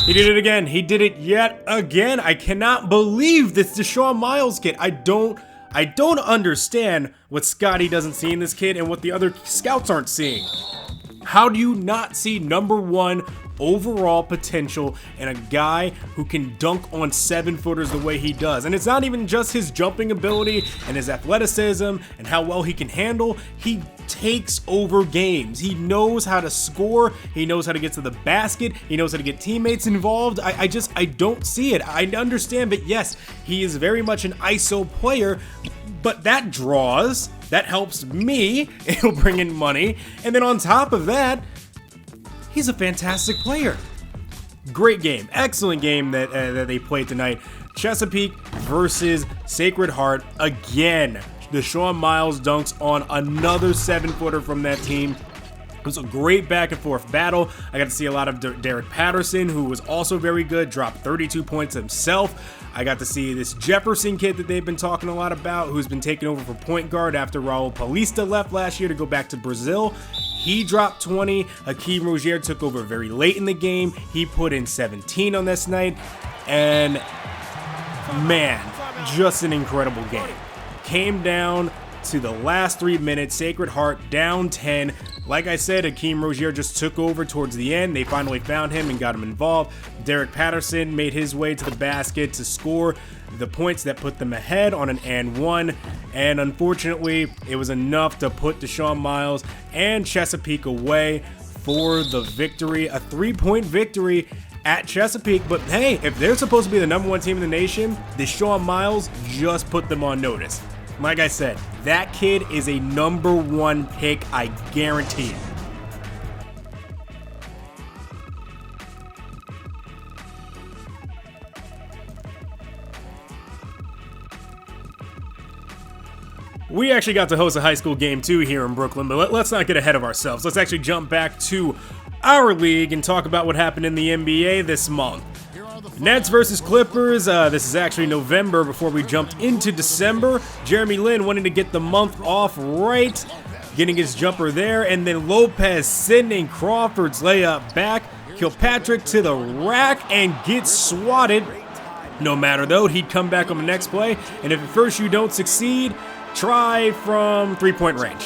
He did it again. He did it yet again. I cannot believe this Deshaun Miles kid. I don't understand what Scotty doesn't see in this kid and what the other scouts aren't seeing. How do you not see #1 overall potential in a guy who can dunk on 7-footers the way he does? And it's not even just his jumping ability and his athleticism and how well he can handle. He takes over games. He knows how to score. He knows how to get to the basket. He knows how to get teammates involved. I don't see it. I understand, but yes, he is very much an ISO player, but that draws. That helps me. It'll bring in money. And then on top of that, he's a fantastic player. Great game. Excellent game that they played tonight. Chesapeake versus Sacred Heart again. Deshaun Miles dunks on another 7-footer from that team. It was a great back and forth battle. I got to see a lot of Derek Patterson, who was also very good, dropped 32 points himself. I got to see this Jefferson kid that they've been talking a lot about, who's been taking over for point guard after Raul Paulista left last year to go back to Brazil. He dropped 20. Hakeem Rozier took over very late in the game. He put in 17 on this night. And man, just an incredible game. Came down to the last 3 minutes. Sacred Heart down 10. Like I said, Hakeem Rozier just took over towards the end. They finally found him and got him involved. Derek Patterson made his way to the basket to score the points that put them ahead on an and one. And unfortunately, it was enough to put Deshaun Miles and Chesapeake away for the victory. A 3-point victory at Chesapeake. But hey, if they're supposed to be the #1 team in the nation, Deshaun Miles just put them on notice. Like I said, that kid is a #1 pick, I guarantee it. We actually got to host a high school game too here in Brooklyn, but let's not get ahead of ourselves. Let's actually jump back to our league and talk about what happened in the NBA this month. Nets versus Clippers. This is actually November before we jumped into December. Jeremy Lin wanting to get the month off right, getting his jumper there, and then Lopez sending Crawford's layup back. Kilpatrick to the rack and gets swatted. No matter though, he'd come back on the next play, and if at first you don't succeed, try from 3-point range.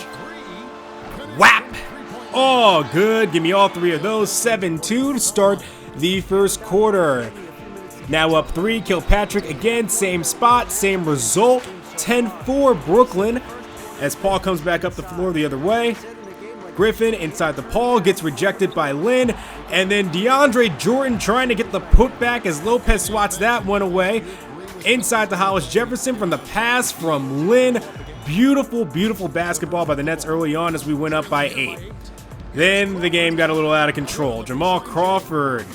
Whap! Oh, good. Give me all 3 of those. 7-2 to start the first quarter. Now up 3, Kilpatrick again, same spot, same result. 10-4 Brooklyn as Paul comes back up the floor the other way. Griffin inside the Paul gets rejected by Lin, and then DeAndre Jordan trying to get the putback as Lopez swats that one away. Inside the Hollis Jefferson from the pass from Lin. Beautiful, beautiful basketball by the Nets early on as we went up by 8. Then the game got a little out of control. Jamal Crawford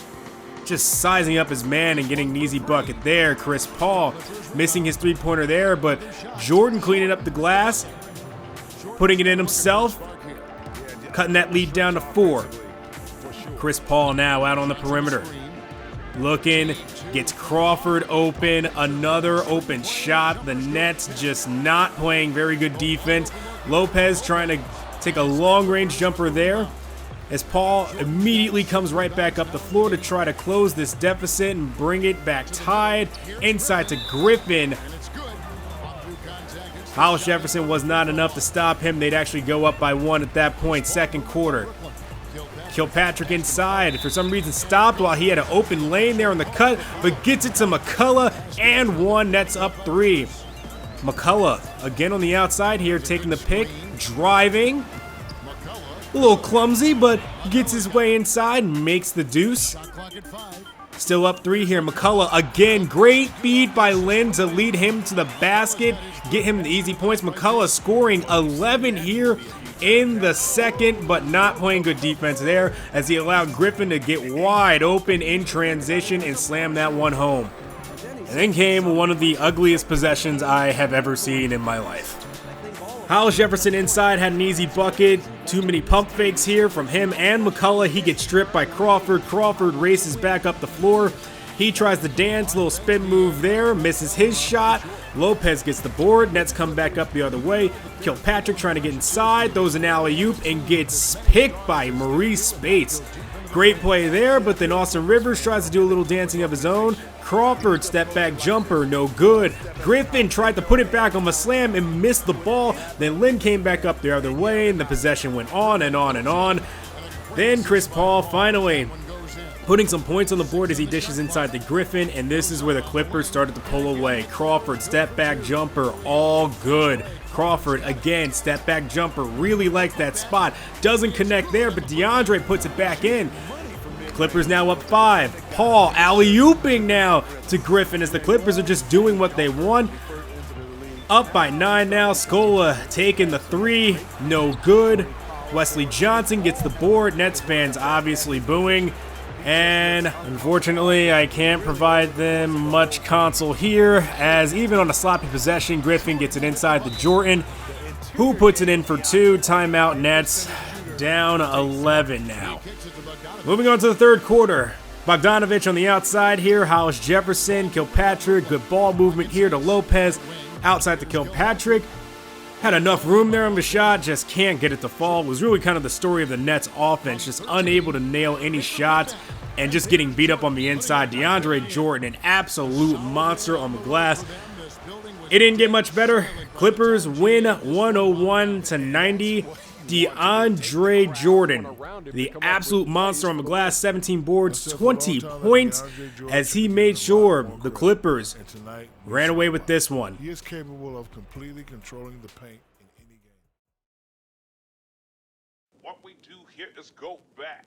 just sizing up his man and getting an easy bucket there. Chris Paul missing his 3-pointer there, but Jordan cleaning up the glass, putting it in himself, cutting that lead down to 4. Chris Paul now out on the perimeter. Looking, gets Crawford open, another open shot. The Nets just not playing very good defense. Lopez trying to take a long-range jumper there as Paul immediately comes right back up the floor to try to close this deficit and bring it back tied. Inside to Griffin. Hollis Jefferson was not enough to stop him. They'd actually go up by 1 at that point, second quarter. Kilpatrick inside, for some reason stopped while he had an open lane there on the cut, but gets it to McCullough and 1. Nets up 3. McCullough again on the outside here, taking the pick, driving. A little clumsy, but gets his way inside, makes the deuce. Still up 3 here. McCullough again, great feed by Lin to lead him to the basket, get him the easy points. McCullough scoring 11 here in the second, but not playing good defense there as he allowed Griffin to get wide open in transition and slam that one home. And then came one of the ugliest possessions I have ever seen in my life. Hollis Jefferson inside had an easy bucket. Too many pump fakes here from him and McCullough. He gets stripped by Crawford. Crawford races back up the floor. He tries to dance, little spin move there, misses his shot. Lopez gets the board. Nets come back up the other way. Kilpatrick trying to get inside, throws an alley-oop and gets picked by Maurice Bates. Great play there, but then Austin Rivers tries to do a little dancing of his own. Crawford, step back jumper, no good. Griffin tried to put it back on the slam and missed the ball. Then Lynn came back up the other way, and the possession went on and on and on. Then Chris Paul finally putting some points on the board as he dishes inside the Griffin, and this is where the Clippers started to pull away. Crawford, step back jumper, all good. Crawford, again, step back jumper, really likes that spot. Doesn't connect there, but DeAndre puts it back in. Clippers now up 5. Paul alley-ooping now to Griffin as the Clippers are just doing what they want. Up by 9 now. Scola taking the 3. No good. Wesley Johnson gets the board. Nets fans obviously booing. And unfortunately, I can't provide them much console here, as even on a sloppy possession, Griffin gets it inside the Jordan, who puts it in for 2. Timeout, Nets down 11 now. Moving on to the third quarter. Bogdanovich on the outside here. Hollis Jefferson, Kilpatrick. Good ball movement here to Lopez. Outside to Kilpatrick. Had enough room there on the shot, just can't get it to fall. It was really kind of the story of the Nets offense, just unable to nail any shots and just getting beat up on the inside. DeAndre Jordan, an absolute monster on the glass. It didn't get much better. Clippers win 101-90. DeAndre Jordan, the absolute monster on the glass, 17 boards, 20 points, as he made sure the Clippers ran away with this one. He is capable of completely controlling the paint in any game. What we do here is go back.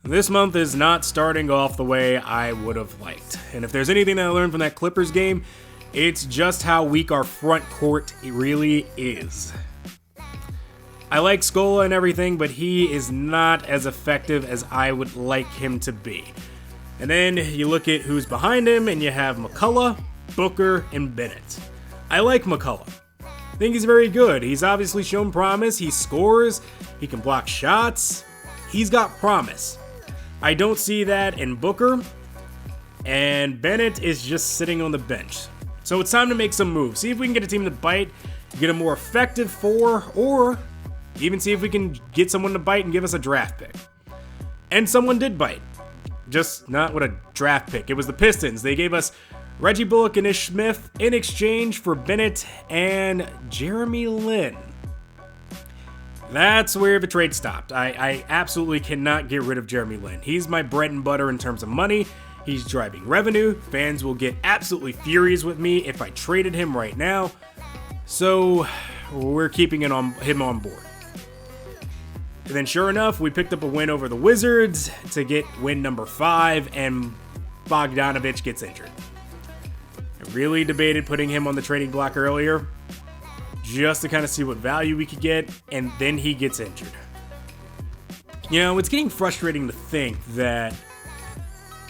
This month is not starting off the way I would have liked. And if there's anything that I learned from that Clippers game, it's just how weak our front court really is. I like Scola and everything, but he is not as effective as I would like him to be. And then you look at who's behind him, and you have McCullough, Booker, and Bennett. I like McCullough. I think he's very good. He's obviously shown promise. He scores. He can block shots. He's got promise. I don't see that in Booker, and Bennett is just sitting on the bench. So it's time to make some moves. See if we can get a team to bite, get a more effective 4, or even see if we can get someone to bite and give us a draft pick. And someone did bite. Just not with a draft pick. It was the Pistons. They gave us Reggie Bullock and Ish Smith in exchange for Bennett and Jeremy Lin. That's where the trade stopped. I absolutely cannot get rid of Jeremy Lin. He's my bread and butter in terms of money. He's driving revenue. Fans will get absolutely furious with me if I traded him right now. So we're keeping him on board. And then sure enough, we picked up a win over the Wizards to get win number 5, and Bogdanovich gets injured. I really debated putting him on the trading block earlier, just to kind of see what value we could get, and then he gets injured. You know, it's getting frustrating to think that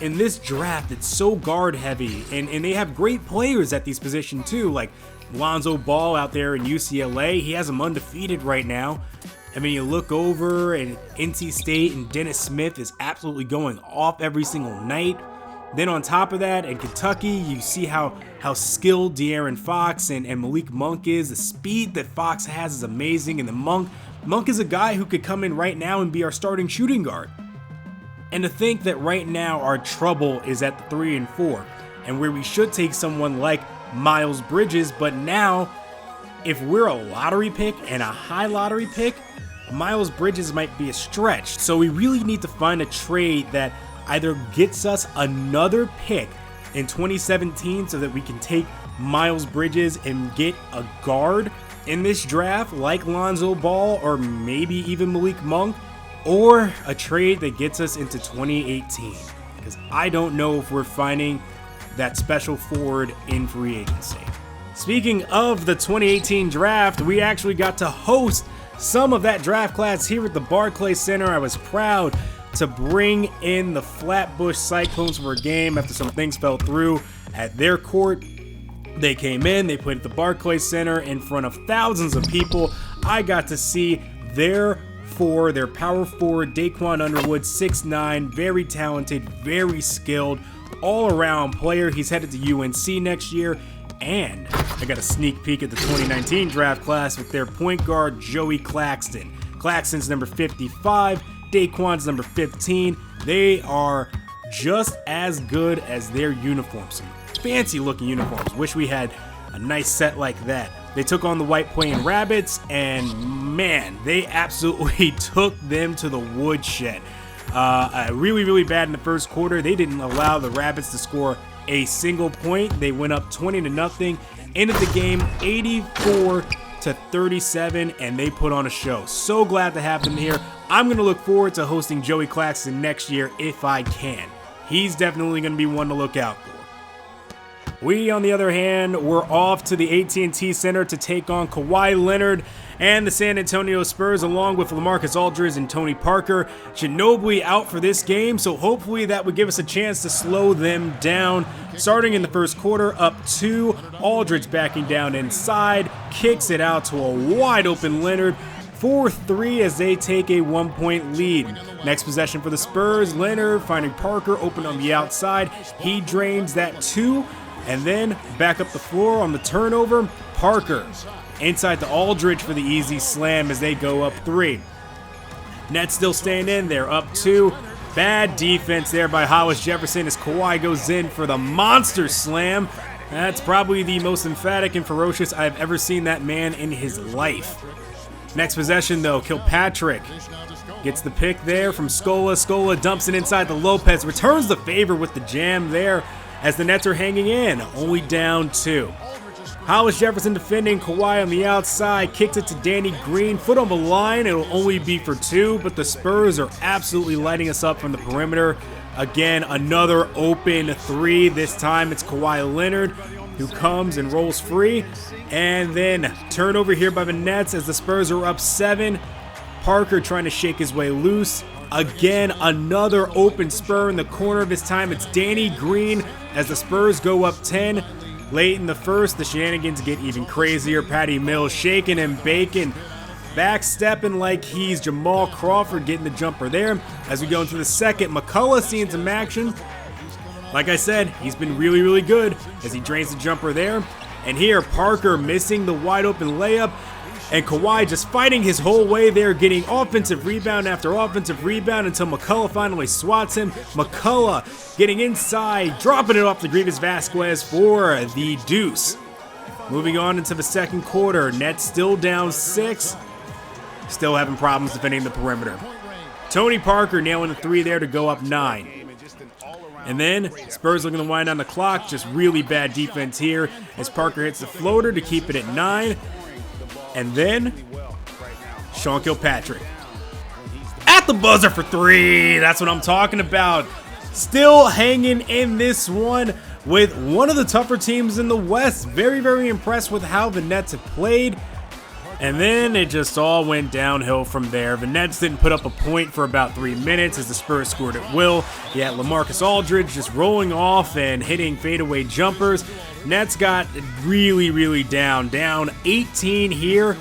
in this draft, it's so guard heavy, and they have great players at these positions too, like Lonzo Ball out there in UCLA. He has them undefeated right now. I mean, you look over and NC State and Dennis Smith is absolutely going off every single night. Then on top of that, in Kentucky, you see how skilled De'Aaron Fox and Malik Monk is. The speed that Fox has is amazing, and the Monk is a guy who could come in right now and be our starting shooting guard. And to think that right now our trouble is at the 3 and 4, and where we should take someone like Miles Bridges, but now if we're a lottery pick and a high lottery pick, Miles Bridges might be a stretch. So we really need to find a trade that either gets us another pick in 2017 so that we can take Miles Bridges and get a guard in this draft like Lonzo Ball or maybe even Malik Monk, or a trade that gets us into 2018, because I don't know if we're finding that special forward in free agency. Speaking of the 2018 draft, we actually got to host some of that draft class here at the Barclays Center. I was proud to bring in the Flatbush Cyclones for a game after some things fell through at their court. They came in, they played at the Barclays Center in front of thousands of people. I got to see their power forward, Daquan Underwood, 6'9", very talented, very skilled, all-around player. He's headed to UNC next year. And I got a sneak peek at the 2019 draft class with their point guard, Joey Claxton. Claxton's number 55. Daquan's number 15. They are just as good as their uniforms. Some fancy looking uniforms. Wish we had a nice set like that. They took on the White Plain Rabbits, and man, they absolutely took them to the woodshed. Really bad in the first quarter. They didn't allow the Rabbits to score a single point. They went up 20-0. Ended the game 84-37, and they put on a show. So glad to have them here. I'm going to look forward to hosting Joey Claxton next year if I can. He's definitely going to be one to look out for. We, on the other hand, were off to the AT&T Center to take on Kawhi Leonard and the San Antonio Spurs, along with LaMarcus Aldridge and Tony Parker. Ginobili out for this game, so hopefully that would give us a chance to slow them down. Starting in the first quarter, up 2, Aldridge backing down inside, kicks it out to a wide-open Leonard. 4-3 as they take a 1-point lead. Next possession for the Spurs, Leonard finding Parker open on the outside. He drains that 2. And then back up the floor on the turnover, Parker inside to Aldridge for the easy slam as they go up 3. Nets still staying in there, up 2. Bad defense there by Hollis Jefferson as Kawhi goes in for the monster slam. That's probably the most emphatic and ferocious I've ever seen that man in his life. Next possession though, Kilpatrick gets the pick there from Scola. Scola dumps it inside to Lopez, returns the favor with the jam there, as the Nets are hanging in, only down 2. Hollis Jefferson defending, Kawhi on the outside, kicks it to Danny Green, foot on the line, it'll only be for 2, but the Spurs are absolutely lighting us up from the perimeter. Again, another open 3, this time it's Kawhi Leonard who comes and rolls free, and then turnover here by the Nets as the Spurs are up 7. Parker trying to shake his way loose. Again, another open Spur in the corner. This time it's Danny Green as the Spurs go up 10. Late in the first, the shenanigans get even crazier. Patty Mills shaking and baking, backstepping like he's Jamal Crawford, getting the jumper there. As we go into the second, McCullough seeing some action. Like I said, he's been really good as he drains the jumper there. And here, Parker missing the wide open layup. And Kawhi just fighting his whole way there, getting offensive rebound after offensive rebound until McCullough finally swats him. McCullough getting inside, dropping it off to Grievous Vasquez for the deuce. Moving on into the second quarter, Nets still down 6. Still having problems defending the perimeter. Tony Parker nailing the 3 there to go up 9. And then Spurs looking to wind down the clock. Just really bad defense here as Parker hits the floater to keep it at 9. And then Sean Kilpatrick at the buzzer for 3. That's what I'm talking about. Still hanging in this one with one of the tougher teams in the West. Very impressed with how the Nets have played. And then it just all went downhill from there. The Nets didn't put up a point for about 3 minutes as the Spurs scored at will. You had LaMarcus Aldridge just rolling off and hitting fadeaway jumpers. Nets got really down 18 here.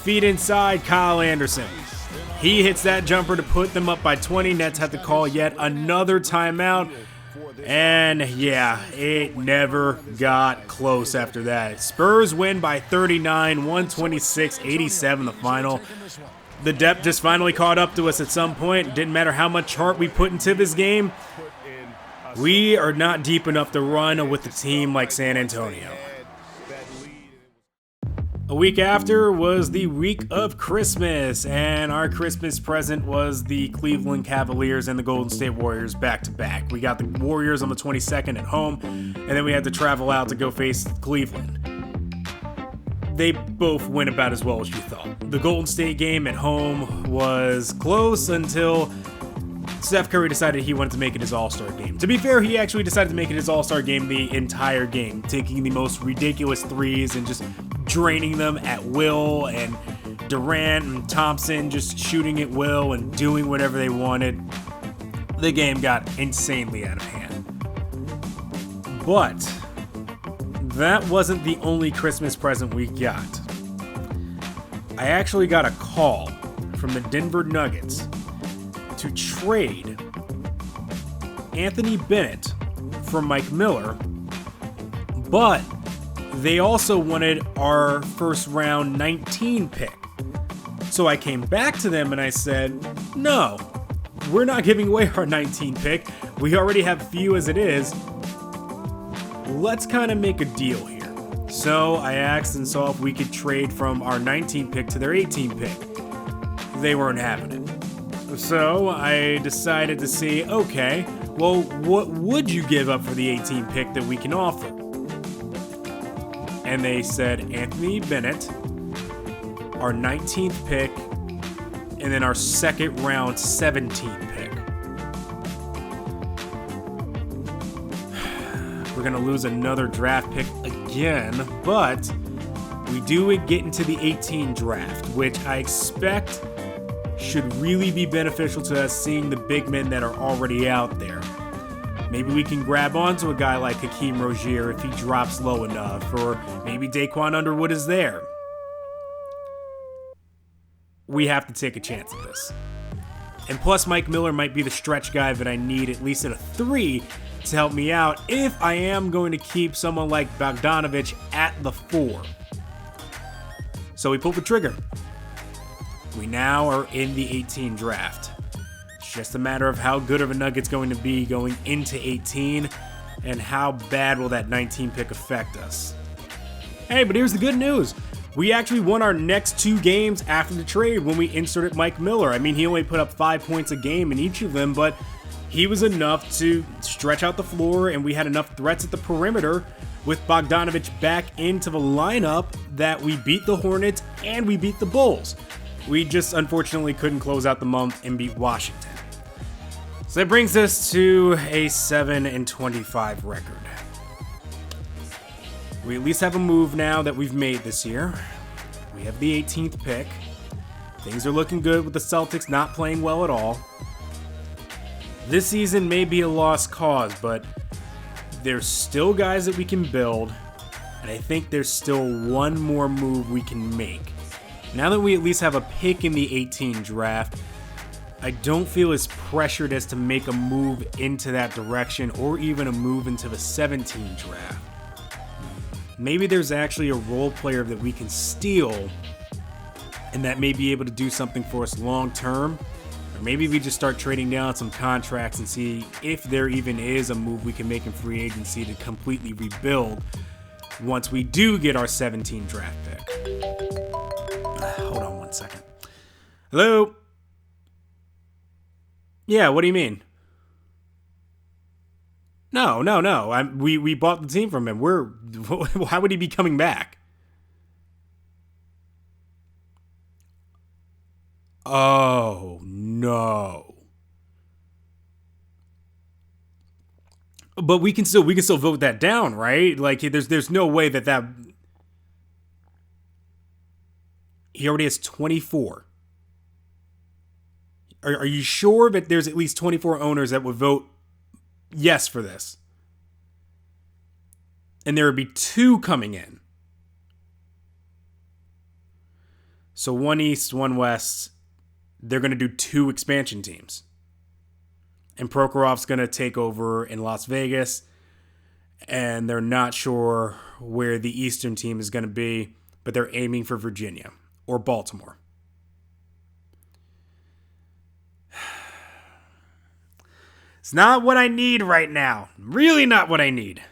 Feet inside, Kyle Anderson. He hits that jumper to put them up by 20. Nets had to call yet another timeout. And yeah, it never got close after that. Spurs win by 39, 126-87 the final. The depth just finally caught up to us at some point. Didn't matter how much heart we put into this game. We are not deep enough to run with a team like San Antonio. A week after was the week of Christmas, and our Christmas present was the Cleveland Cavaliers and the Golden State Warriors back-to-back. We got the Warriors on the 22nd at home, and then we had to travel out to go face Cleveland. They both went about as well as you thought. The Golden State game at home was close until Steph Curry decided he wanted to make it his All-Star game. To be fair, he actually decided to make it his All-Star game the entire game, taking the most ridiculous threes and just draining them at will, and Durant and Thompson just shooting at will and doing whatever they wanted. The game got insanely out of hand. But that wasn't the only Christmas present we got. I actually got a call from the Denver Nuggets to trade Anthony Bennett for Mike Miller, but they also wanted our first round 19 pick. So I came back to them and I said, no, we're not giving away our 19 pick. We already have few as it is. Let's kind of make a deal here. So I asked and saw if we could trade from our 19 pick to their 18 pick. They weren't having it. So I decided to see, okay, well, what would you give up for the 18 pick that we can offer? And they said Anthony Bennett, our 19th pick, and then our second round 17th pick. We're going to lose another draft pick again, but we do get into the 18 draft, which I expect should really be beneficial to us, seeing the big men that are already out there. Maybe we can grab onto a guy like Hakeem Rozier if he drops low enough, or maybe Daquan Underwood is there. We have to take a chance at this. And plus, Mike Miller might be the stretch guy that I need, at least at a 3, to help me out if I am going to keep someone like Bogdanovich at the 4. So we pulled the trigger. We now are in the 18 draft. It's just a matter of how good of a Nugget's going to be going into 18, and how bad will that 19 pick affect us. Hey, but here's the good news. We actually won our next 2 games after the trade when we inserted Mike Miller. I mean, he only put up 5 points a game in each of them, but he was enough to stretch out the floor, and we had enough threats at the perimeter with Bogdanovich back into the lineup that we beat the Hornets and we beat the Bulls. We just unfortunately couldn't close out the month and beat Washington. So that brings us to a 7-25 record. We at least have a move now that we've made this year. We have the 18th pick. Things are looking good with the Celtics not playing well at all. This season may be a lost cause, but there's still guys that we can build, and I think there's still one more move we can make. Now that we at least have a pick in the 18 draft, I don't feel as pressured as to make a move into that direction or even a move into the 17 draft. Maybe there's actually a role player that we can steal and that may be able to do something for us long term. Or maybe we just start trading down some contracts and see if there even is a move we can make in free agency to completely rebuild once we do get our 17 draft pick. Hold on one second. Hello? Yeah, what do you mean? No. We bought the team from him. Why would he be coming back? Oh, no. But we can still vote that down, right? Like there's no way that he already has 24. Are you sure that there's at least 24 owners that would vote yes for this? And there would be 2 coming in. So 1 East, 1 West. They're going to do 2 expansion teams. And Prokhorov's going to take over in Las Vegas. And they're not sure where the Eastern team is going to be, but they're aiming for Virginia or Baltimore. It's not what I need right now. Really not what I need.